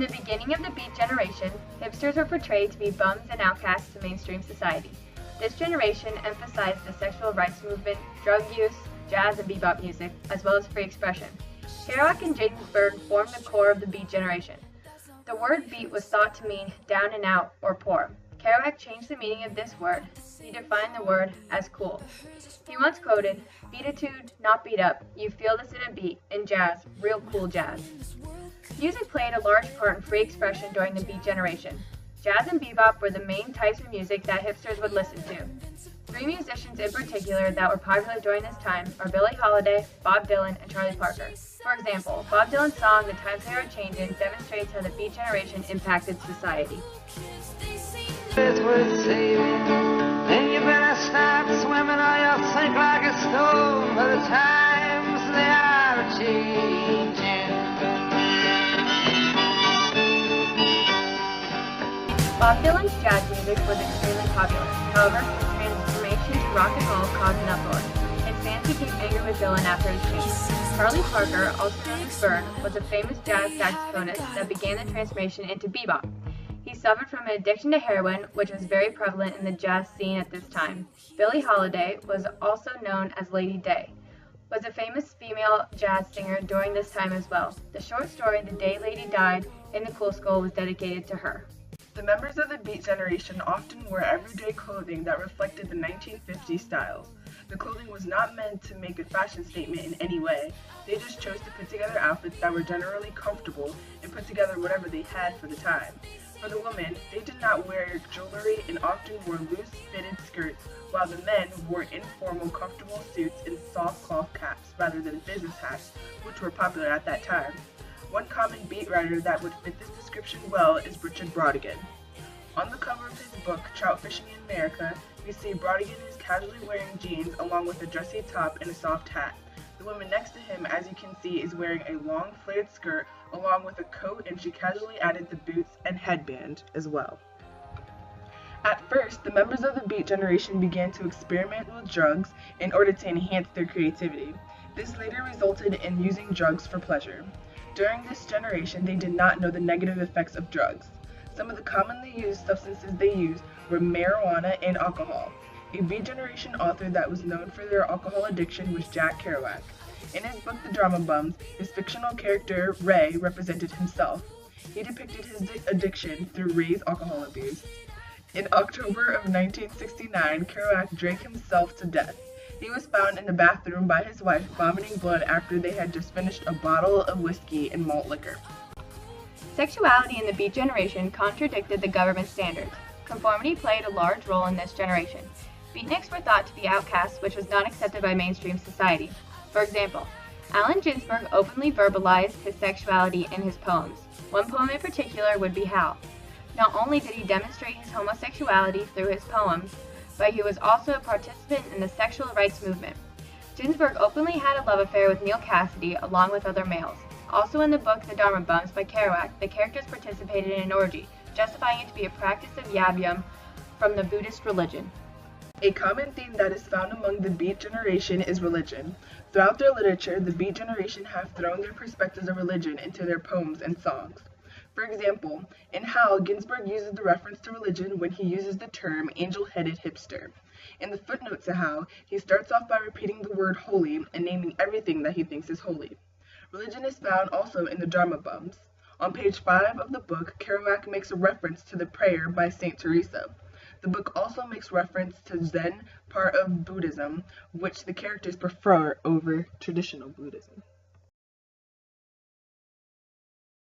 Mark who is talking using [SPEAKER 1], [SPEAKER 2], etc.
[SPEAKER 1] the beginning of the Beat generation, hipsters were portrayed to be bums and outcasts to mainstream society. This generation emphasized the sexual rights movement, drug use, jazz and bebop music, as well as free expression. Kerouac and Ginsberg formed the core of the Beat generation. The word beat was thought to mean down and out or poor. Kerouac changed the meaning of this word. He defined the word as cool. He once quoted, "Beatitude, not beat up. You feel this in a beat, in jazz, real cool jazz." Music played a large part in free expression during the Beat generation. Jazz and bebop were the main types of music that hipsters would listen to. Three musicians in particular that were popular during this time are Billie Holiday, Bob Dylan, and Charlie Parker. For example, Bob Dylan's song "The Times They Are Changin'" demonstrates how the Beat generation impacted society.
[SPEAKER 2] It's worth saving, then you better start swimming or you'll sink like a stone, for the times they are changing.
[SPEAKER 1] Bob Dylan's jazz music was extremely popular. However, his transformation to rock and roll caused an uproar. His fans became angry with Dylan after his change. Charlie Parker, also known as Bird, was a famous jazz saxophonist that began the transformation into bebop. He suffered from an addiction to heroin, which was very prevalent in the jazz scene at this time. Billie Holiday, was also known as Lady Day, was a famous female jazz singer during this time as well. The short story "The Day Lady Died in the Cool School" was dedicated to her.
[SPEAKER 3] The members of the Beat generation often wore everyday clothing that reflected the 1950s styles. The clothing was not meant to make a fashion statement in any way. They just chose to put together outfits that were generally comfortable and put together whatever they had for the time. For the women, they did not wear jewelry and often wore loose fitted skirts, while the men wore informal, comfortable suits and soft cloth caps rather than business hats, which were popular at that time. One common beat writer that would fit this description well is Richard Brautigan. On the cover of his book, Trout Fishing in America, we see Brautigan is casually wearing jeans along with a dressy top and a soft hat. The woman next to him, as you can see, is wearing a long flared skirt along with a coat, and she casually added the boots and headband as well. At first, the members of the Beat generation began to experiment with drugs in order to enhance their creativity. This later resulted in using drugs for pleasure. During this generation, they did not know the negative effects of drugs. Some of the commonly used substances they used were marijuana and alcohol. A Beat generation author that was known for their alcohol addiction was Jack Kerouac. In his book The Drama Bums, his fictional character Ray represented himself. He depicted his addiction through Ray's alcohol abuse. In October of 1969, Kerouac drank himself to death. He was found in the bathroom by his wife vomiting blood after they had just finished a bottle of whiskey and malt liquor.
[SPEAKER 1] Sexuality in the Beat generation contradicted the government standards. Conformity played a large role in this generation. Beatniks were thought to be outcasts, which was not accepted by mainstream society. For example, Allen Ginsberg openly verbalized his sexuality in his poems. One poem in particular would be Hal. Not only did he demonstrate his homosexuality through his poems, but he was also a participant in the sexual rights movement. Ginsberg openly had a love affair with Neal Cassady along with other males. Also in the book The Dharma Bums by Kerouac, the characters participated in an orgy, justifying it to be a practice of yab yum from the Buddhist religion.
[SPEAKER 3] A common theme that is found among the Beat generation is religion. Throughout their literature, the Beat generation have thrown their perspectives of religion into their poems and songs. For example, in Hal, Ginsberg uses the reference to religion when he uses the term angel-headed hipster. In the footnote to Hal, he starts off by repeating the word holy and naming everything that he thinks is holy. Religion is found also in the Dharma Bums. On page 5 of the book, Kerouac makes a reference to the prayer by Saint Teresa. The book also makes reference to Zen, part of Buddhism, which the characters prefer over traditional Buddhism.